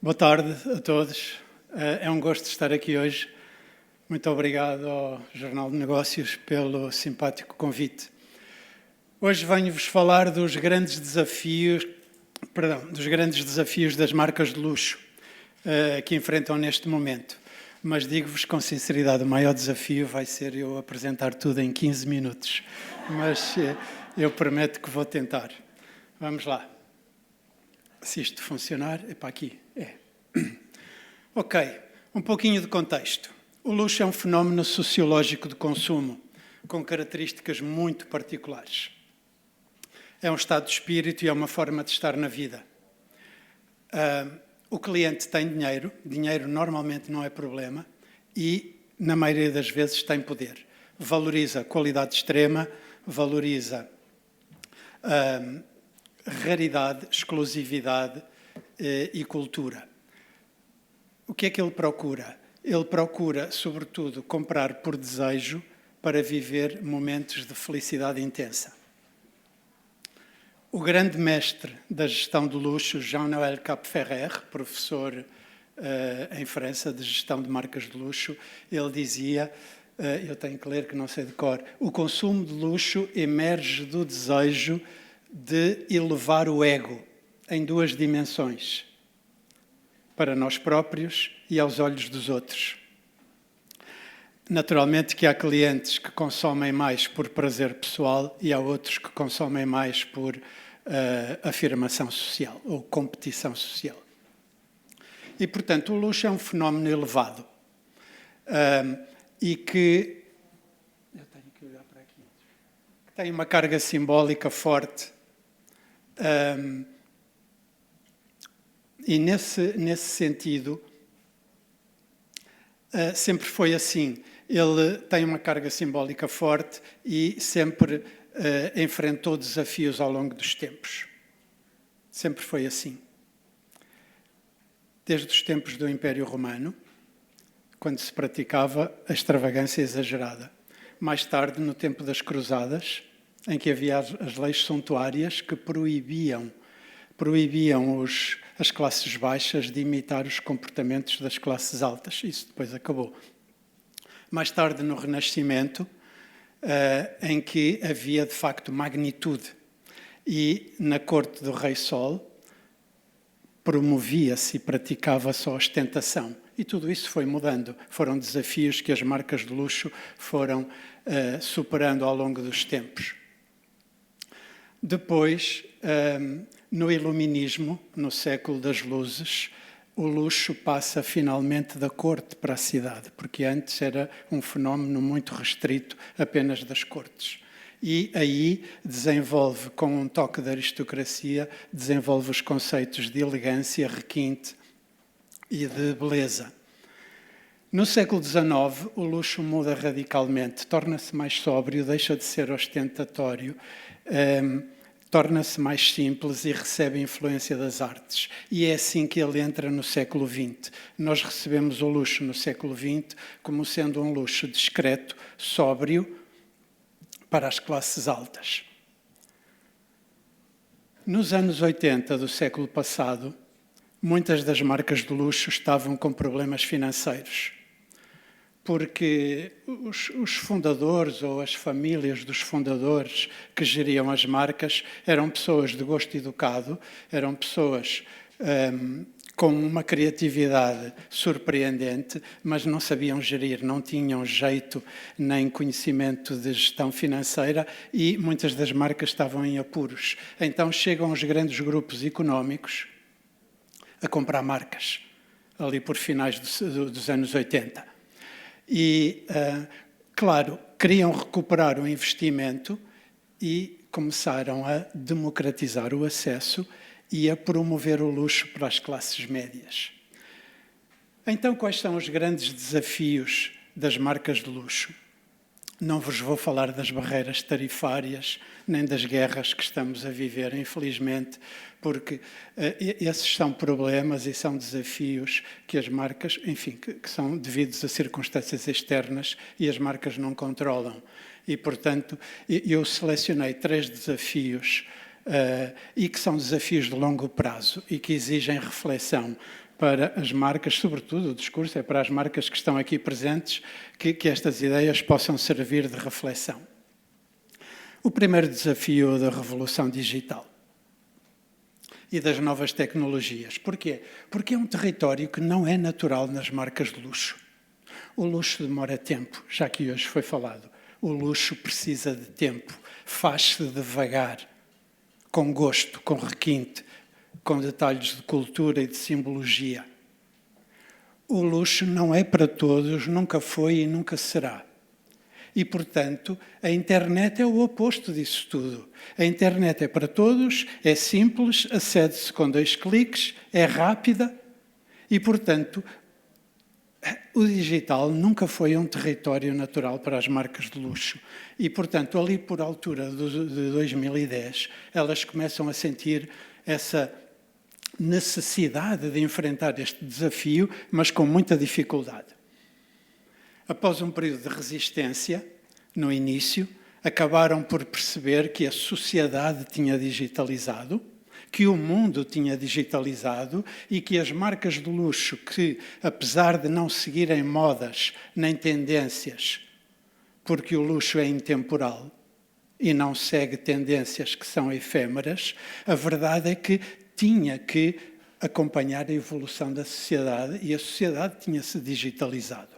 Boa tarde a todos. É um gosto estar aqui hoje. Muito obrigado ao Jornal de Negócios pelo simpático convite. Hoje venho-vos falar dos grandes desafios das marcas de luxo que enfrentam neste momento. Mas digo-vos com sinceridade, o maior desafio vai ser eu apresentar tudo em 15 minutos. Mas eu prometo que vou tentar. Vamos lá. Se isto funcionar, é para aqui. Ok, um pouquinho de contexto. O luxo é um fenómeno sociológico de consumo, com características muito particulares. É um estado de espírito e é uma forma de estar na vida. O cliente tem dinheiro, dinheiro normalmente não é problema, e, na maioria das vezes, tem poder. Valoriza qualidade extrema, valoriza raridade, exclusividade e cultura. O que é que ele procura? Ele procura, sobretudo, comprar por desejo para viver momentos de felicidade intensa. O grande mestre da gestão do luxo, Jean-Noël Cap-Ferrer, professor em França de gestão de marcas de luxo, ele dizia, eu tenho que ler que não sei de cor, o consumo de luxo emerge do desejo de elevar o ego em duas dimensões, para nós próprios e aos olhos dos outros. Naturalmente que há clientes que consomem mais por prazer pessoal e há outros que consomem mais por afirmação social ou competição social. E, portanto, o luxo é um fenómeno elevado e que, eu tenho que olhar para aqui, que tem uma carga simbólica forte. E nesse sentido, sempre foi assim. Ele tem uma carga simbólica forte e sempre enfrentou desafios ao longo dos tempos. Sempre foi assim. Desde os tempos do Império Romano, quando se praticava a extravagância exagerada. Mais tarde, no tempo das Cruzadas, em que havia as leis suntuárias que proibiam as classes baixas de imitar os comportamentos das classes altas. Isso depois acabou. Mais tarde, no Renascimento, em que havia, de facto, magnitude. E, na corte do Rei Sol, promovia-se e praticava-se a ostentação. E tudo isso foi mudando. Foram desafios que as marcas de luxo foram superando ao longo dos tempos. Depois, no Iluminismo, no século das luzes, o luxo passa finalmente da corte para a cidade, porque antes era um fenómeno muito restrito apenas das cortes. E aí desenvolve, com um toque de aristocracia, desenvolve os conceitos de elegância, requinte e de beleza. No século XIX, o luxo muda radicalmente, torna-se mais sóbrio, deixa de ser ostentatório, torna-se mais simples e recebe influência das artes. E é assim que ele entra no século XX. Nós recebemos o luxo no século XX como sendo um luxo discreto, sóbrio, para as classes altas. Nos anos 80 do século passado, muitas das marcas de luxo estavam com problemas financeiros, porque os fundadores ou as famílias dos fundadores que geriam as marcas eram pessoas de gosto educado, eram pessoas com uma criatividade surpreendente, mas não sabiam gerir, não tinham jeito nem conhecimento de gestão financeira e muitas das marcas estavam em apuros. Então chegam os grandes grupos económicos a comprar marcas, ali por finais dos anos 80. E, claro, queriam recuperar o investimento e começaram a democratizar o acesso e a promover o luxo para as classes médias. Então, quais são os grandes desafios das marcas de luxo? Não vos vou falar das barreiras tarifárias, nem das guerras que estamos a viver, infelizmente, porque esses são problemas e são desafios que as marcas, enfim, que são devidos a circunstâncias externas e as marcas não controlam. E, portanto, eu selecionei 3 desafios e que são desafios de longo prazo e que exigem reflexão, para as marcas, sobretudo o discurso é para as marcas que estão aqui presentes, que estas ideias possam servir de reflexão. O primeiro desafio da revolução digital e das novas tecnologias. Porquê? Porque é um território que não é natural nas marcas de luxo. O luxo demora tempo, já que hoje foi falado. O luxo precisa de tempo, faz-se devagar, com gosto, com requinte, com detalhes de cultura e de simbologia. O luxo não é para todos, nunca foi e nunca será. E, portanto, a internet é o oposto disso tudo. A internet é para todos, é simples, acede-se com 2 cliques, é rápida e, portanto, o digital nunca foi um território natural para as marcas de luxo. E, portanto, ali por altura de 2010, elas começam a sentir essa necessidade de enfrentar este desafio, mas com muita dificuldade. Após um período de resistência, no início, acabaram por perceber que a sociedade tinha digitalizado, que o mundo tinha digitalizado e que as marcas de luxo que, apesar de não seguirem modas nem tendências, porque o luxo é intemporal e não segue tendências que são efêmeras, a verdade é que tinha que acompanhar a evolução da sociedade e a sociedade tinha-se digitalizado.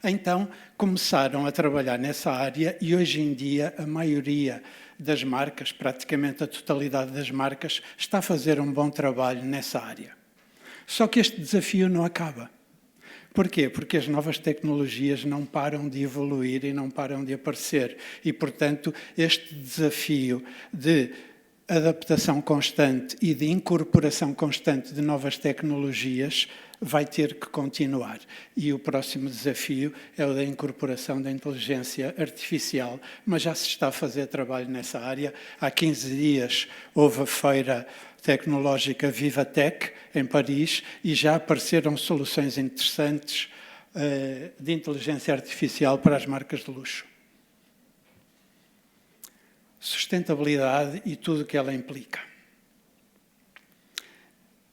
Então, começaram a trabalhar nessa área e hoje em dia a maioria das marcas, praticamente a totalidade das marcas, está a fazer um bom trabalho nessa área. Só que este desafio não acaba. Porquê? Porque as novas tecnologias não param de evoluir e não param de aparecer. E, portanto, este desafio de adaptação constante e de incorporação constante de novas tecnologias vai ter que continuar. E o próximo desafio é o da incorporação da inteligência artificial, mas já se está a fazer trabalho nessa área. Há 15 dias houve a feira tecnológica Vivatech, em Paris, e já apareceram soluções interessantes de inteligência artificial para as marcas de luxo. Sustentabilidade e tudo o que ela implica.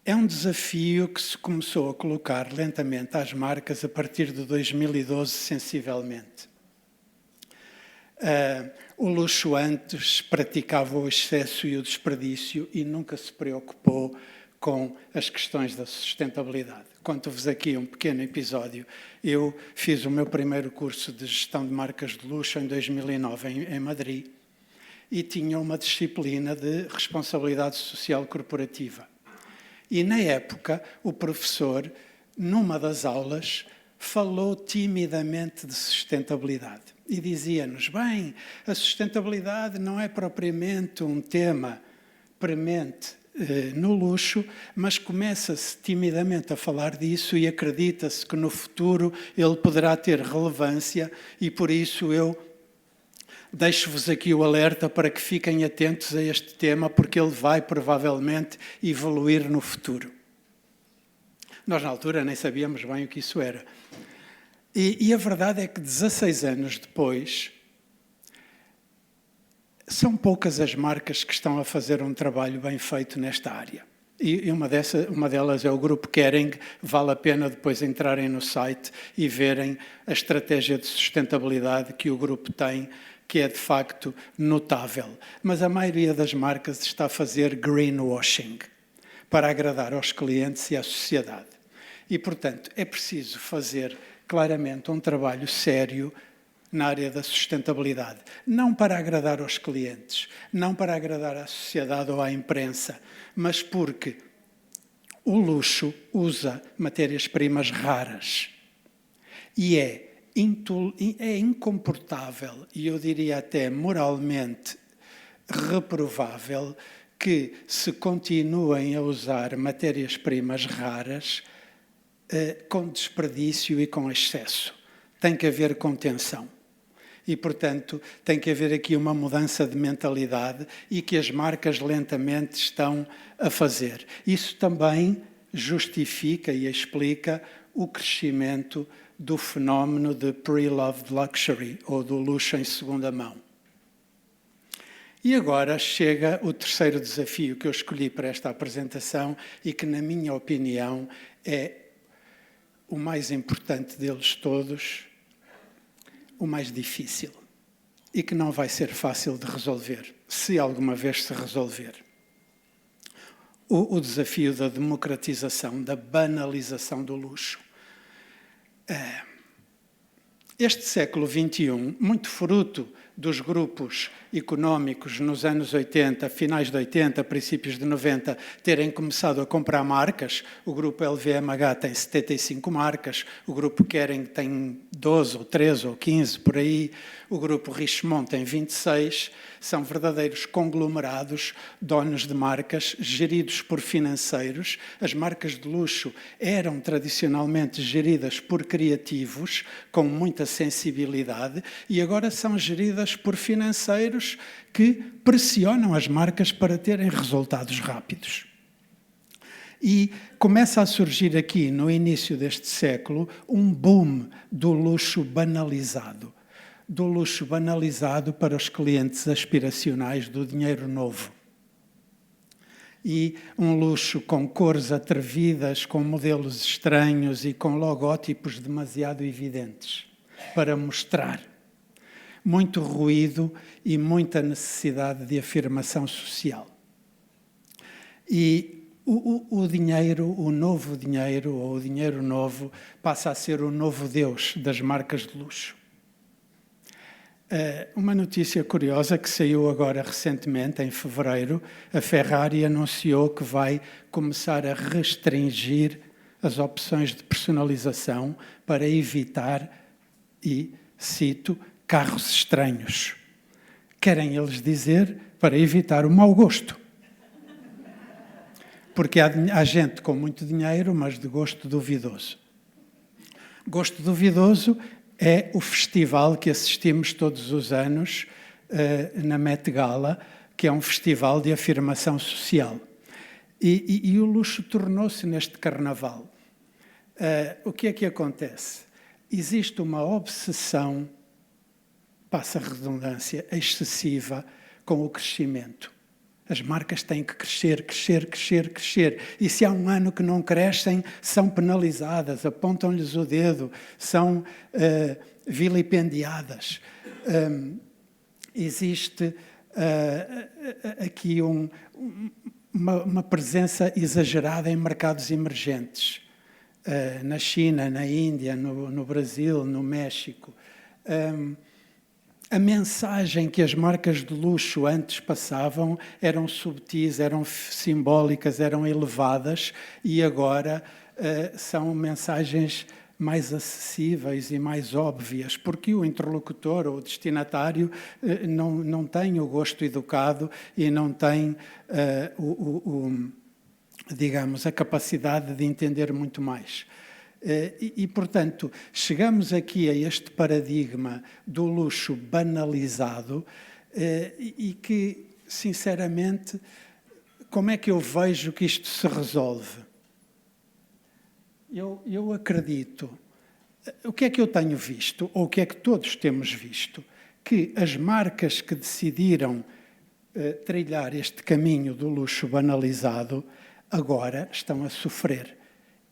É um desafio que se começou a colocar lentamente às marcas a partir de 2012, sensivelmente. O luxo antes praticava o excesso e o desperdício e nunca se preocupou com as questões da sustentabilidade. Conto-vos aqui um pequeno episódio. Eu fiz o meu primeiro curso de gestão de marcas de luxo em 2009 em Madrid e tinha uma disciplina de responsabilidade social corporativa. E, na época, o professor, numa das aulas, falou timidamente de sustentabilidade. E dizia-nos, bem, a sustentabilidade não é propriamente um tema premente no luxo, mas começa-se timidamente a falar disso e acredita-se que no futuro ele poderá ter relevância e, por isso, eu deixo-vos aqui o alerta para que fiquem atentos a este tema, porque ele vai provavelmente evoluir no futuro. Nós, na altura, nem sabíamos bem o que isso era. E a verdade é que 16 anos depois, são poucas as marcas que estão a fazer um trabalho bem feito nesta área. E uma delas é o Grupo Kering. Vale a pena depois entrarem no site e verem a estratégia de sustentabilidade que o grupo tem, que é de facto notável. Mas a maioria das marcas está a fazer greenwashing para agradar aos clientes e à sociedade. E, portanto, é preciso fazer claramente um trabalho sério na área da sustentabilidade. Não para agradar aos clientes, não para agradar à sociedade ou à imprensa, mas porque o luxo usa matérias-primas raras e é incomportável e eu diria até moralmente reprovável que se continuem a usar matérias-primas raras com desperdício e com excesso. Tem que haver contenção. E, portanto, tem que haver aqui uma mudança de mentalidade e que as marcas lentamente estão a fazer. Isso também justifica e explica o crescimento do fenómeno de pre-loved luxury, ou do luxo em segunda mão. E agora chega o terceiro desafio que eu escolhi para esta apresentação e que, na minha opinião, é o mais importante deles todos, o mais difícil e que não vai ser fácil de resolver, se alguma vez se resolver. O desafio da democratização, da banalização do luxo. Este século XXI, muito fruto dos grupos económicos nos anos 80, finais de 80, princípios de 90, terem começado a comprar marcas. O grupo LVMH tem 75 marcas, o grupo Kering tem 12 ou 13 ou 15, por aí. O grupo Richemont tem 26. São verdadeiros conglomerados, donos de marcas, geridos por financeiros. As marcas de luxo eram tradicionalmente geridas por criativos, com muita sensibilidade, e agora são geridas por financeiros que pressionam as marcas para terem resultados rápidos. E começa a surgir aqui, no início deste século, um boom do luxo banalizado. Do luxo banalizado para os clientes aspiracionais do dinheiro novo. E um luxo com cores atrevidas, com modelos estranhos e com logótipos demasiado evidentes para mostrar. Muito ruído e muita necessidade de afirmação social. E o dinheiro, o novo dinheiro, ou o dinheiro novo, passa a ser o novo Deus das marcas de luxo. Uma notícia curiosa que saiu agora recentemente, em fevereiro, a Ferrari anunciou que vai começar a restringir as opções de personalização para evitar, e cito, carros estranhos. Querem eles dizer para evitar o mau gosto. Porque há gente com muito dinheiro, mas de gosto duvidoso. Gosto duvidoso é o festival que assistimos todos os anos na Met Gala, que é um festival de afirmação social. E o luxo tornou-se neste carnaval. O que é que acontece? Existe uma obsessão, passa a redundância, excessiva com o crescimento. As marcas têm que crescer, crescer, crescer, crescer. E se há um ano que não crescem, são penalizadas, apontam-lhes o dedo, são vilipendiadas. Existe aqui uma presença exagerada em mercados emergentes. Na China, na Índia, no Brasil, no México. A mensagem que as marcas de luxo antes passavam eram subtis, eram simbólicas, eram elevadas e agora são mensagens mais acessíveis e mais óbvias, porque o interlocutor ou o destinatário não tem o gosto educado e não tem digamos, a capacidade de entender muito mais. Portanto, chegamos aqui a este paradigma do luxo banalizado e que, sinceramente, como é que eu vejo que isto se resolve? Eu acredito. O que é que eu tenho visto, ou o que é que todos temos visto? Que as marcas que decidiram trilhar este caminho do luxo banalizado agora estão a sofrer.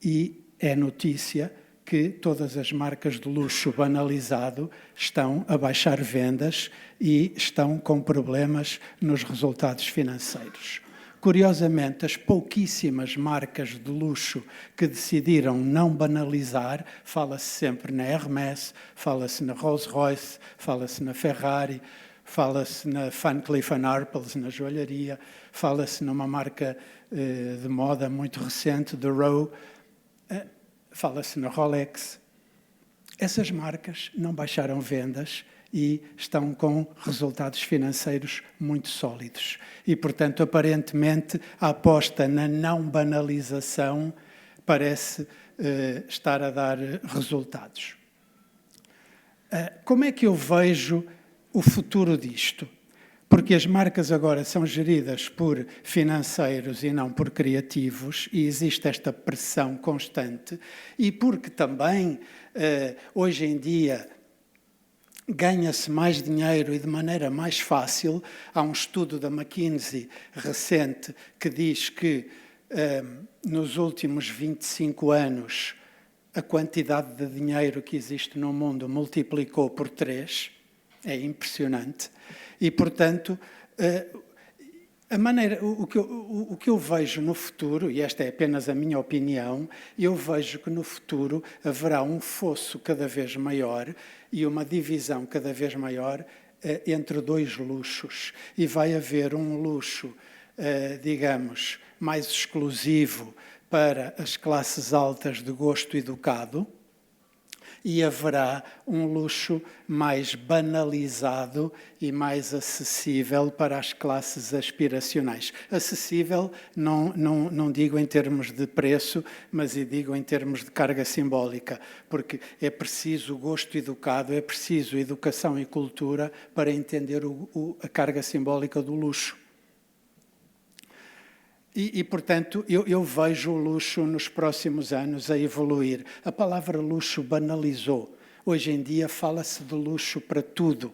E é notícia que todas as marcas de luxo banalizado estão a baixar vendas e estão com problemas nos resultados financeiros. Curiosamente, as pouquíssimas marcas de luxo que decidiram não banalizar, fala-se sempre na Hermès, fala-se na Rolls-Royce, fala-se na Ferrari, fala-se na Van Cleef & Arpels, na joalharia, fala-se numa marca de moda muito recente, The Row, fala-se na Rolex. Essas marcas não baixaram vendas e estão com resultados financeiros muito sólidos. E, portanto, aparentemente, a aposta na não banalização parece estar a dar resultados. Como é que eu vejo o futuro disto? Porque as marcas agora são geridas por financeiros e não por criativos, e existe esta pressão constante, e porque também, hoje em dia, ganha-se mais dinheiro e de maneira mais fácil. Há um estudo da McKinsey recente que diz que nos últimos 25 anos a quantidade de dinheiro que existe no mundo multiplicou por 3. É impressionante. E, portanto, o que eu vejo no futuro, e esta é apenas a minha opinião, eu vejo que no futuro haverá um fosso cada vez maior e uma divisão cada vez maior entre dois luxos. E vai haver um luxo, digamos, mais exclusivo para as classes altas de gosto educado, e haverá um luxo mais banalizado e mais acessível para as classes aspiracionais. Acessível, não digo em termos de preço, mas digo em termos de carga simbólica, porque é preciso gosto educado, é preciso educação e cultura para entender a carga simbólica do luxo. Portanto, eu vejo o luxo nos próximos anos a evoluir. A palavra luxo banalizou. Hoje em dia fala-se de luxo para tudo.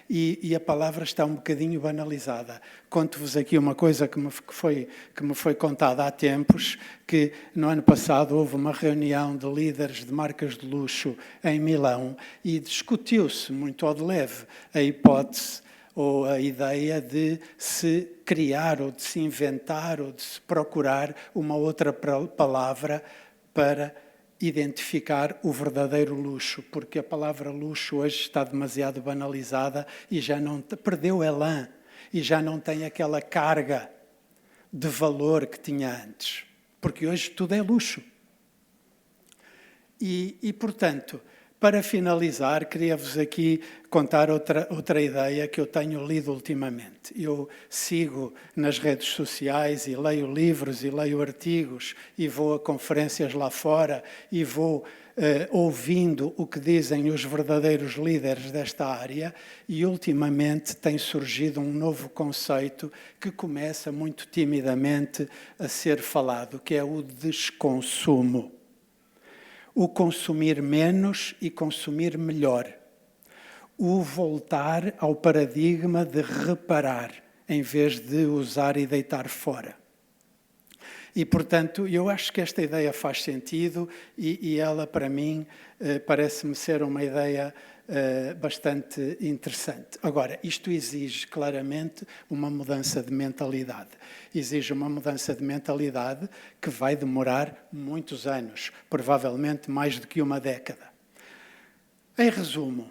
E a palavra está um bocadinho banalizada. Conto-vos aqui uma coisa que me foi contada há tempos, que no ano passado houve uma reunião de líderes de marcas de luxo em Milão e discutiu-se muito ao de leve a hipótese ou a ideia de se criar, ou de se inventar, ou de se procurar uma outra palavra para identificar o verdadeiro luxo, porque a palavra luxo hoje está demasiado banalizada e já não perdeu elan e já não tem aquela carga de valor que tinha antes, porque hoje tudo é luxo. Portanto, para finalizar, queria-vos aqui contar outra ideia que eu tenho lido ultimamente. Eu sigo nas redes sociais e leio livros e leio artigos e vou a conferências lá fora e vou ouvindo o que dizem os verdadeiros líderes desta área, e ultimamente tem surgido um novo conceito que começa muito timidamente a ser falado, que é o desconsumo. O consumir menos e consumir melhor. O voltar ao paradigma de reparar, em vez de usar e deitar fora. E, portanto, eu acho que esta ideia faz sentido e ela, para mim, parece-me ser uma ideia bastante interessante. Agora, isto exige claramente uma mudança de mentalidade. Exige uma mudança de mentalidade que vai demorar muitos anos, provavelmente mais do que uma década. Em resumo,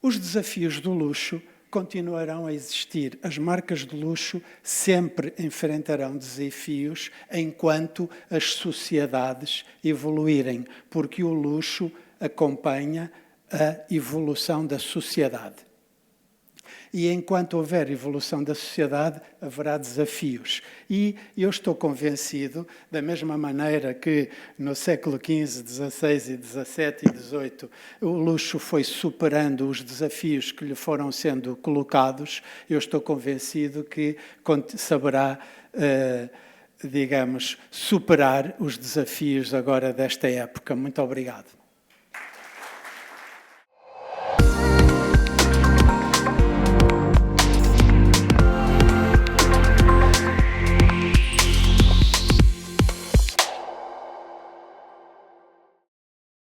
os desafios do luxo continuarão a existir. As marcas de luxo sempre enfrentarão desafios enquanto as sociedades evoluírem, porque o luxo acompanha a evolução da sociedade. E enquanto houver evolução da sociedade, haverá desafios. E eu estou convencido, da mesma maneira que no século XV, XVI, XVII e XVIII, o luxo foi superando os desafios que lhe foram sendo colocados, eu estou convencido que saberá, digamos, superar os desafios agora desta época. Muito obrigado.